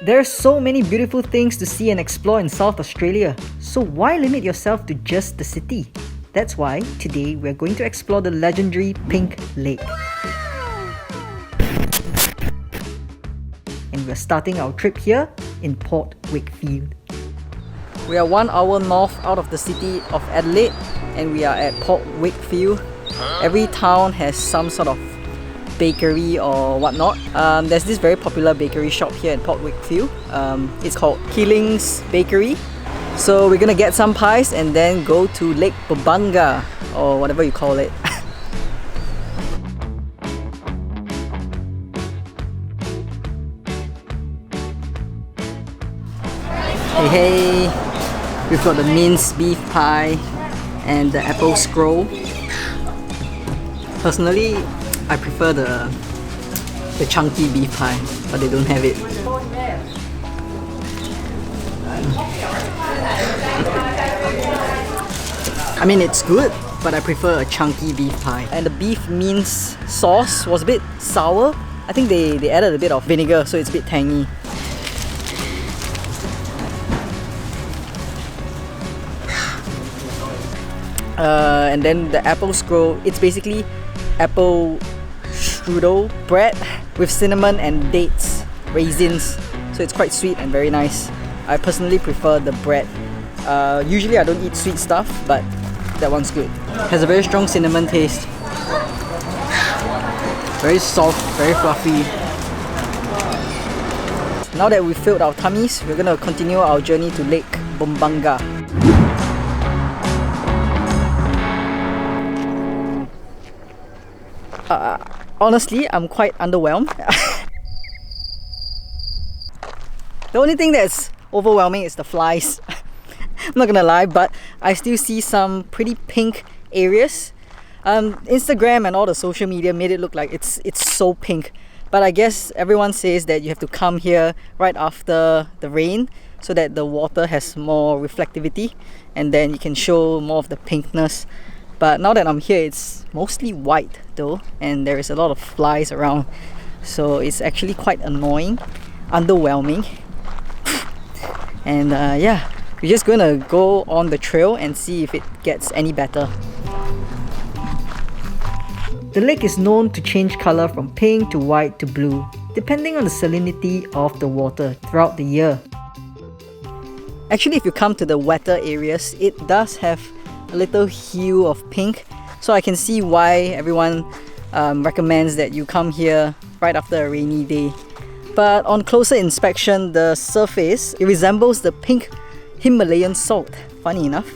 There are so many beautiful things to see and explore in South Australia, so why limit yourself to just the city? That's why today we're going to explore the legendary Pink Lake. And we're starting our trip here in Port Wickfield. We are 1 hour north out of the city of Adelaide and we are at Port Wickfield. Every town has some sort of bakery or whatnot. There's this very popular bakery shop here in Port Wickfield. It's called Keeling's Bakery. So we're gonna get some pies and then go to Lake Banga or whatever you call it. Hey, we've got the minced beef pie and the apple scroll. Personally, I prefer the chunky beef pie, but they don't have it. I mean, it's good, but I prefer a chunky beef pie. And the beef mince sauce was a bit sour. I think they added a bit of vinegar, so it's a bit tangy. And then the apple scroll, it's basically apple strudel bread with cinnamon and dates, raisins. So it's quite sweet and very nice. I personally prefer the bread. Usually I don't eat sweet stuff, but that one's good. Has a very strong cinnamon taste. Very soft, very fluffy. Now that we've filled our tummies, we're gonna continue our journey to Lake Banga. Honestly, I'm quite underwhelmed. The only thing that's overwhelming is the flies. I'm not gonna lie, but I still see some pretty pink areas. Instagram and all the social media made it look like it's so pink. But I guess everyone says that you have to come here right after the rain so that the water has more reflectivity and then you can show more of the pinkness. But now that I'm here, it's mostly white though, and there is a lot of flies around. So it's actually quite annoying, underwhelming. And yeah, we're just gonna go on the trail and see if it gets any better. The lake is known to change color from pink to white to blue, depending on the salinity of the water throughout the year. Actually, if you come to the wetter areas, it does have a little hue of pink, so I can see why everyone recommends that you come here right after a rainy day. But on closer inspection, the surface, it resembles the pink Himalayan salt, funny enough.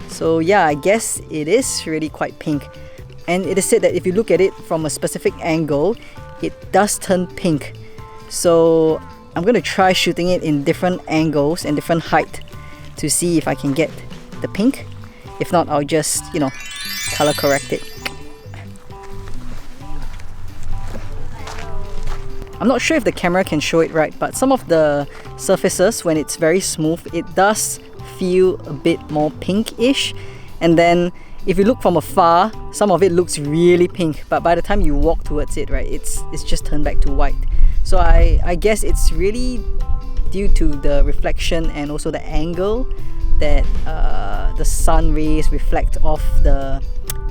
So yeah, I guess it is really quite pink. And it is said that if you look at it from a specific angle, it does turn pink. So I'm going to try shooting it in different angles and different height to see if I can get the pink. If not, I'll just, color correct it. I'm not sure if the camera can show it right, but some of the surfaces, when it's very smooth, it does feel a bit more pinkish. And then if you look from afar, some of it looks really pink, but by the time you walk towards it, right, it's just turned back to white. So I guess it's really due to the reflection and also the angle that the sun rays reflect off the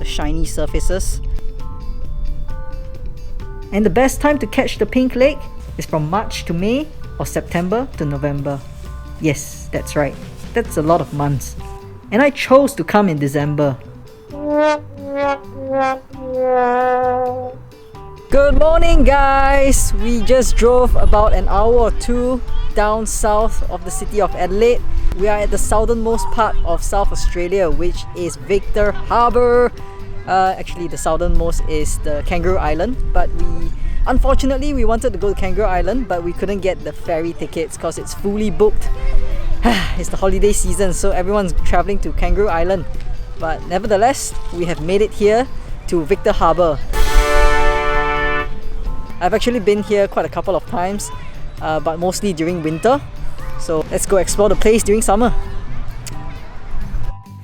shiny surfaces. And the best time to catch the pink lake is from March to May or September to November. Yes, that's right. That's a lot of months. And I chose to come in December. Good morning, guys! We just drove about an hour or two down south of the city of Adelaide. We are at the southernmost part of South Australia, which is Victor Harbour. Actually, the southernmost is the Kangaroo Island, but unfortunately we wanted to go to Kangaroo Island, but we couldn't get the ferry tickets because it's fully booked. It's the holiday season, so everyone's traveling to Kangaroo Island. But nevertheless, we have made it here to Victor Harbour. I've actually been here quite a couple of times, but mostly during winter. So let's go explore the place during summer.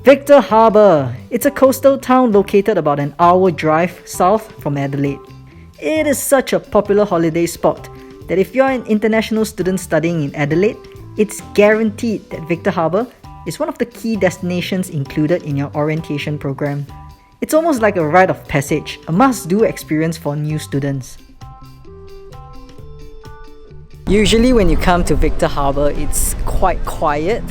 Victor Harbour. It's a coastal town located about an hour drive south from Adelaide. It is such a popular holiday spot. that if you're an international student studying in Adelaide, it's guaranteed that Victor Harbour is one of the key destinations included in your orientation program. It's almost like a rite of passage, a must-do experience for new students. Usually when you come to Victor Harbour, it's quite quiet.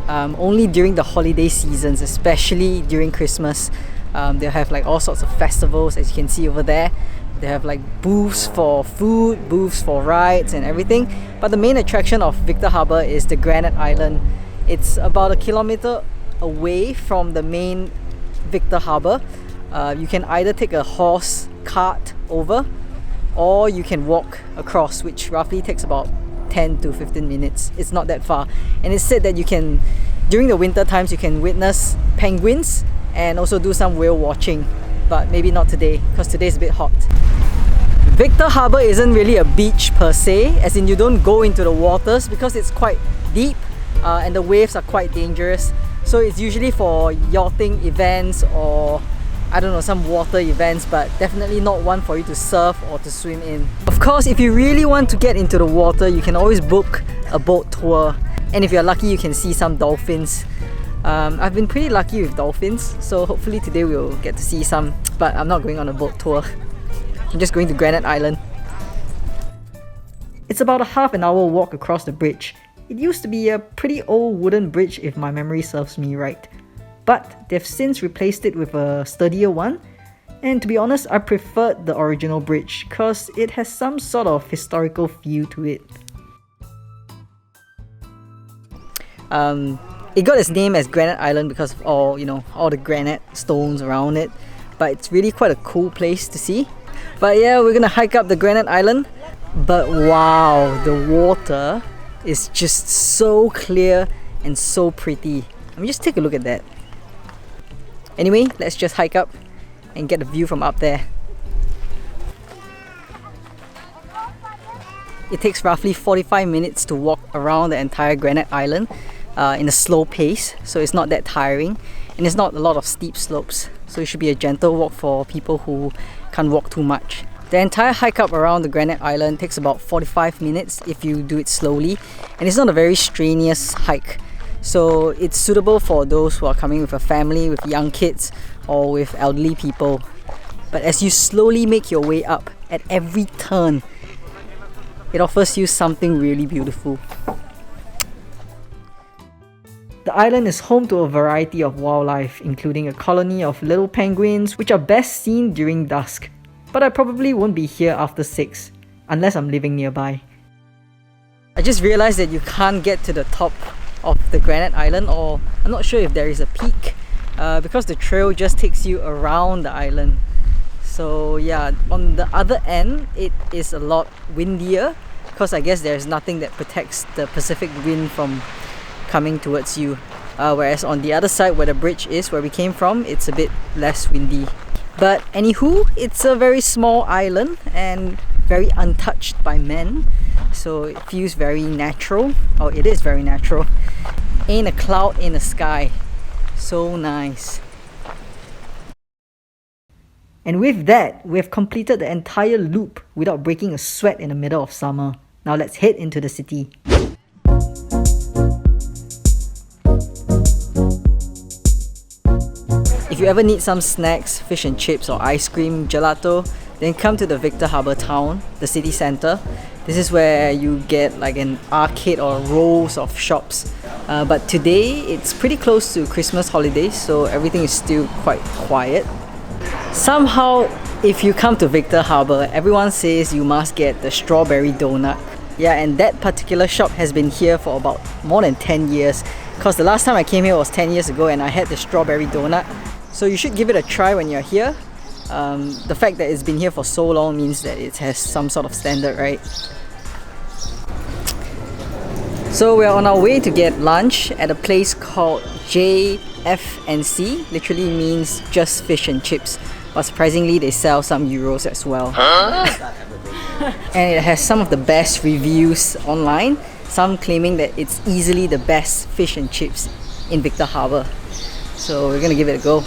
Only during the holiday seasons, especially during Christmas, they'll have like all sorts of festivals, as you can see over there. They have like booths for food, booths for rides and everything. But the main attraction of Victor Harbour is the Granite Island. It's about 1 kilometer away from the main Victor Harbour. You can either take a horse cart over, or you can walk across, which roughly takes about 10 to 15 minutes. It's not that far. And it's said that you can, during the winter times, you can witness penguins and also do some whale watching. But maybe not today, because today is a bit hot. Victor Harbour isn't really a beach per se, as in you don't go into the waters because it's quite deep and the waves are quite dangerous. So it's usually for yachting events or I don't know, some water events, but definitely not one for you to surf or to swim in. Of course, if you really want to get into the water, you can always book a boat tour. And if you're lucky, you can see some dolphins. I've been pretty lucky with dolphins, so hopefully today we'll get to see some, but I'm not going on a boat tour. I'm just going to Granite Island. It's about a half an hour walk across the bridge. It used to be a pretty old wooden bridge if my memory serves me right. But they've since replaced it with a sturdier one, and to be honest, I preferred the original bridge because it has some sort of historical feel to it. It got its name as Granite Island because of all the granite stones around it, but it's really quite a cool place to see. But yeah, we're gonna hike up the Granite Island. But wow, the water is just so clear and so pretty. I mean, just take a look at that. Anyway, let's just hike up and get the view from up there. It takes roughly 45 minutes to walk around the entire Granite Island in a slow pace, so it's not that tiring, and it's not a lot of steep slopes, so it should be a gentle walk for people who can't walk too much. The entire hike up around the Granite Island takes about 45 minutes if you do it slowly, and it's not a very strenuous hike, so it's suitable for those who are coming with a family, with young kids, or with elderly people. But as you slowly make your way up, at every turn, it offers you something really beautiful. The island is home to a variety of wildlife, including a colony of little penguins, which are best seen during dusk. But I probably won't be here after 6, unless I'm living nearby. I just realized that you can't get to the top of the Granite Island, or I'm not sure if there is a peak, because the trail just takes you around the island. So yeah, on the other end, it is a lot windier, because I guess there's nothing that protects the Pacific wind from coming towards you. Whereas on the other side where the bridge is, where we came from, it's a bit less windy. But anywho, it's a very small island and very untouched by men, so it feels very natural, or it is very natural. Ain't a cloud in the sky. So nice. And with that, we have completed the entire loop without breaking a sweat in the middle of summer. Now let's head into the city. If you ever need some snacks, fish and chips or ice cream, gelato, then come to the Victor Harbour town, the city centre. This is where you get like an arcade or rows of shops. But today it's pretty close to Christmas holidays, so everything is still quite quiet. Somehow, if you come to Victor Harbour, everyone says you must get the strawberry donut. Yeah, and that particular shop has been here for about more than 10 years, because the last time I came here was 10 years ago and I had the strawberry donut. So you should give it a try when you're here. The fact that it's been here for so long means that it has some sort of standard, right? So we're on our way to get lunch at a place called JFNC, literally means just fish and chips. But surprisingly, they sell some euros as well. And it has some of the best reviews online, some claiming that it's easily the best fish and chips in Victor Harbour. So we're gonna give it a go.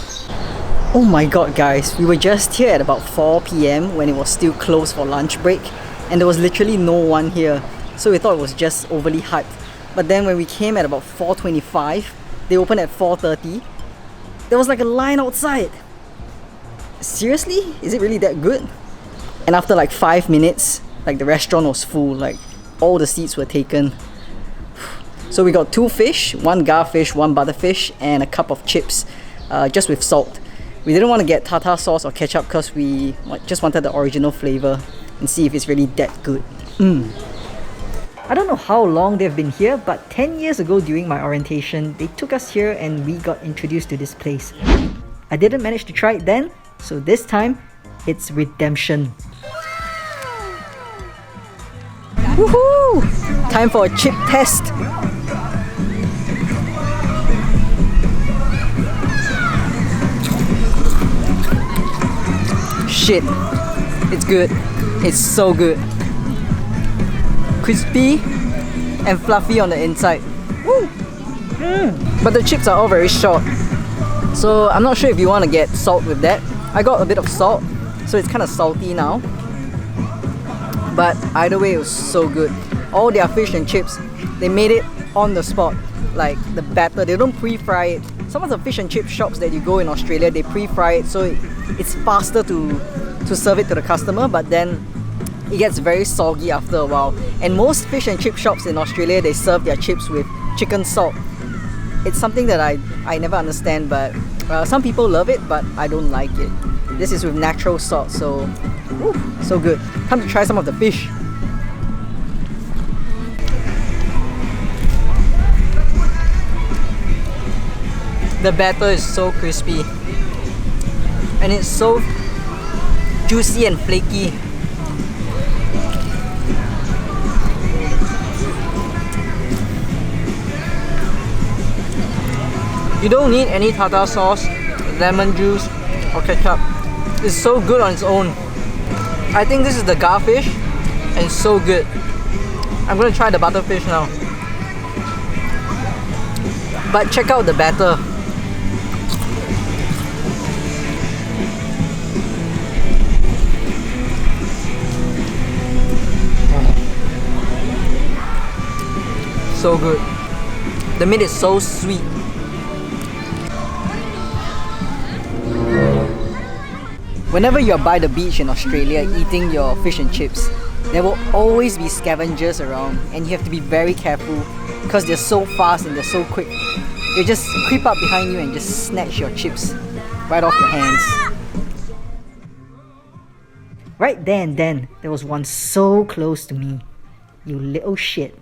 Oh my god guys, we were just here at about 4 PM when it was still closed for lunch break, and there was literally no one here, so we thought it was just overly hyped. But then when we came at about 4:25, they opened at 4:30, there was like a line outside. Seriously? Is it really that good? And after like 5 minutes, like the restaurant was full, like all the seats were taken. So we got 2 fish, 1 garfish, 1 butterfish, and a cup of chips, just with salt. We didn't want to get tartar sauce or ketchup because we just wanted the original flavour and see if it's really that good. I don't know how long they've been here, but 10 years ago during my orientation, they took us here and we got introduced to this place. I didn't manage to try it then, so this time, it's redemption. Woohoo! Time for a chip test! Shit! It's good. It's so good. Crispy and fluffy on the inside. Woo! But the chips are all very short, so I'm not sure if you want to get salt with that. I got a bit of salt, so it's kind of salty now. But either way, it was so good. All their fish and chips, they made it on the spot. Like the batter, they don't pre-fry it. Some of the fish and chip shops that you go in Australia, they pre-fry it, so it's faster to serve it to the customer, but then it gets very soggy after a while. And most fish and chip shops in Australia, they serve their chips with chicken salt. It's something that I never understand, but some people love it, but I don't like it. This is with natural salt, so so good. Time to try some of the fish. The batter is so crispy and it's so juicy and flaky. You don't need any tartar sauce, lemon juice or ketchup. It's so good on its own. I think this is the garfish and it's so good. I'm gonna try the butterfish now. But check out the batter. So good. The meat is so sweet. Whenever you're by the beach in Australia eating your fish and chips, there will always be scavengers around and you have to be very careful because they're so fast and they're so quick. They just creep up behind you and just snatch your chips right off your hands. Right then, there was one so close to me. You little shit.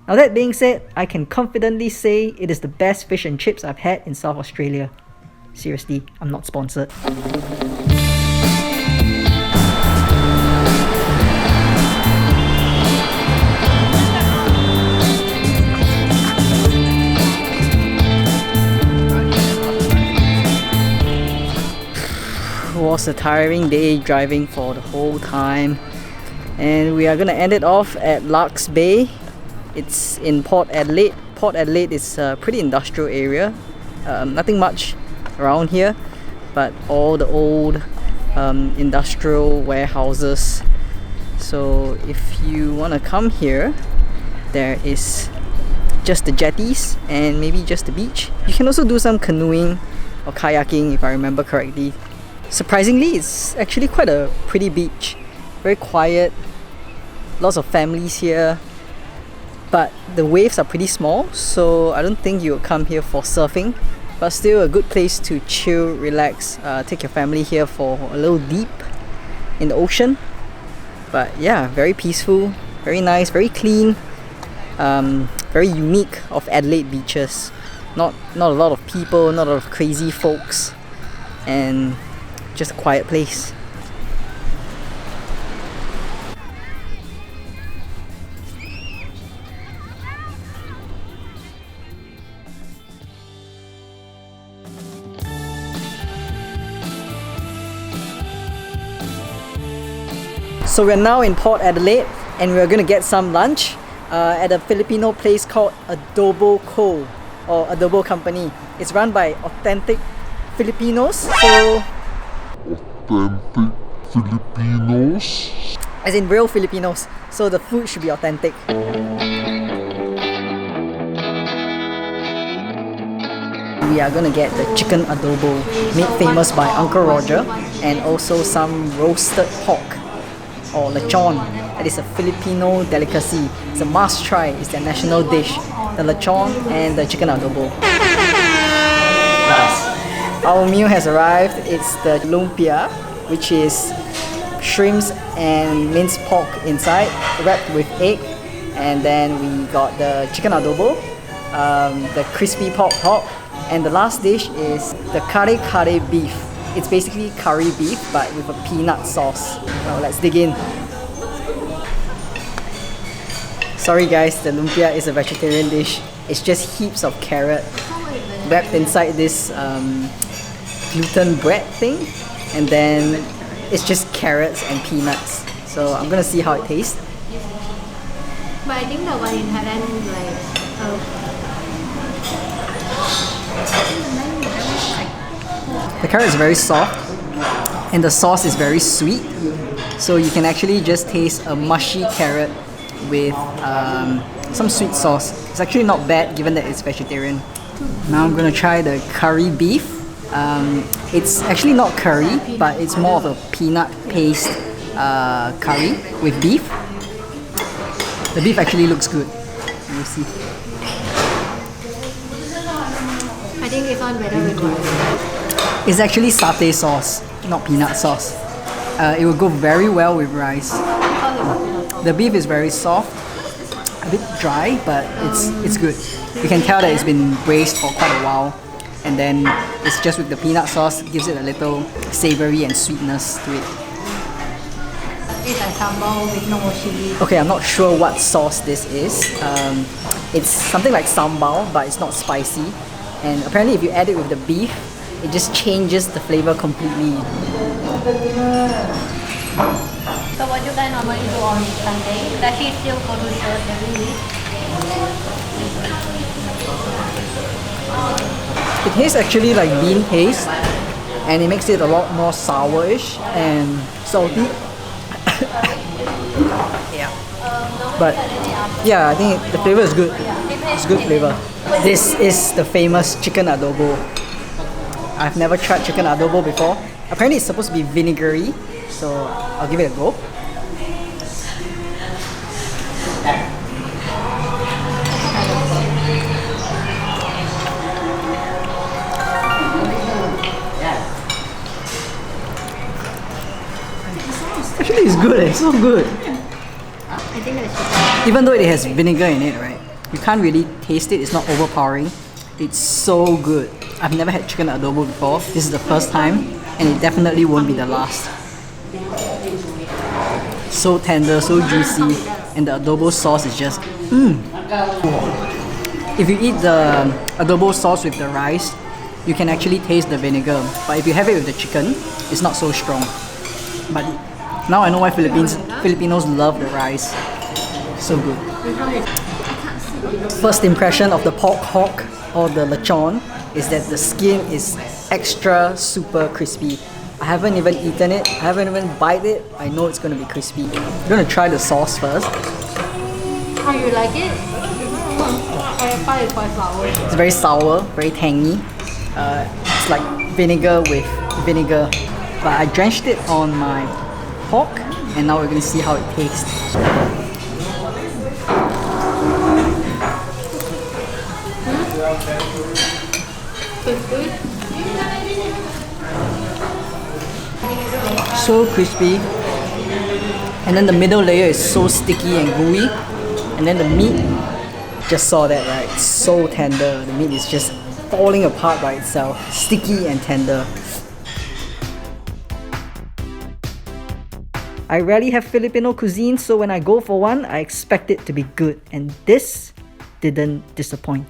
Now that being said, I can confidently say it is the best fish and chips I've had in South Australia. Seriously, I'm not sponsored. It was a tiring day driving for the whole time, and we are gonna end it off at Lox Bay. It's in Port Adelaide. Port Adelaide is a pretty industrial area. Nothing much around here, but all the old industrial warehouses. So if you want to come here, there is just the jetties and maybe just the beach. You can also do some canoeing or kayaking if I remember correctly. Surprisingly, it's actually quite a pretty beach. Very quiet, lots of families here. But the waves are pretty small, so I don't think you would come here for surfing. But still a good place to chill, relax, take your family here for a little deep in the ocean. But yeah, very peaceful, very nice, very clean, very unique of Adelaide beaches. Not a lot of people, not a lot of crazy folks, and just a quiet place. So we're now in Port Adelaide and we're gonna get some lunch at a Filipino place called Adobo Co. or Adobo Company. It's run by authentic Filipinos. So as in real Filipinos, so the food should be authentic. We are gonna get the chicken adobo, made famous by Uncle Roger, and also some roasted pork, or lechon. That is a Filipino delicacy. It's a must try. It's their national dish. The lechon and the chicken adobo. Our meal has arrived. It's the lumpia, which is shrimps and minced pork inside, wrapped with egg. And then we got the chicken adobo, the crispy pork hog, and the last dish is the kare kare beef. It's basically curry beef but with a peanut sauce. Now let's dig in. Sorry guys, the lumpia is a vegetarian dish. It's just heaps of carrot wrapped inside this gluten bread thing, and then it's just carrots and peanuts. So I'm gonna see how it tastes. But I think the one in Thailand is the carrot is very soft and the sauce is very sweet. So you can actually just taste a mushy carrot with some sweet sauce. It's actually not bad given that it's vegetarian. Now I'm gonna try the curry beef. It's actually not curry, but it's more of a peanut paste curry with beef. The beef actually looks good. You'll see. I think this one better with rice. It's actually satay sauce, not peanut sauce. It will go very well with rice. The beef is very soft, a bit dry, but it's good. You can tell that it's been braised for quite a while, and then it's just with the peanut sauce, gives it a little savory and sweetness to it. It's like sambal with no chili. Okay, I'm not sure what sauce this is. It's something like sambal, but it's not spicy. And apparently if you add it with the beef, it just changes the flavor completely. So what you guys normally do on Sunday? Does she still go to church every week? It tastes actually like bean paste, and it makes it a lot more sourish and salty. Yeah. But yeah, I think the flavor is good. It's good flavor. This is the famous chicken adobo. I've never tried chicken adobo before. Apparently it's supposed to be vinegary, so I'll give it a go. Actually it's good, it's so good. I think it's Even though it has vinegar in it, right? You can't really taste it, it's not overpowering. It's so good. I've never had chicken adobo before. This is the first time, and it definitely won't be the last. So tender, so juicy, and the adobo sauce is just If you eat the adobo sauce with the rice, you can actually taste the vinegar. But if you have it with the chicken, it's not so strong. But now I know why Filipinos love the rice. So good. First impression of the pork hog or the lechon is that the skin is extra super crispy. I haven't even eaten it, I haven't even bite it. I know it's gonna be crispy. I'm gonna try the sauce first. How you like it? I find it quite sour. It's very sour, very tangy. It's like vinegar with vinegar. But I drenched it on my pork, and now we're gonna see how it tastes. So crispy, and then the middle layer is so sticky and gooey, and then the meat, just saw that, right? It's so tender. The meat is just falling apart by itself, sticky and tender. I rarely have Filipino cuisine, so when I go for one, I expect it to be good, and this didn't disappoint.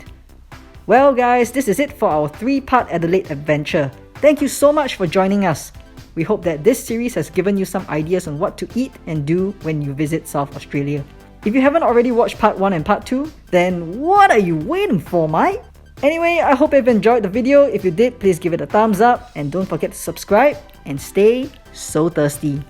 Well guys, this is it for our 3-part Adelaide adventure. Thank you so much for joining us. We hope that this series has given you some ideas on what to eat and do when you visit South Australia. If you haven't already watched part 1 and part 2, then what are you waiting for, mate? Anyway, I hope you've enjoyed the video. If you did, please give it a thumbs up and don't forget to subscribe and stay so thirsty.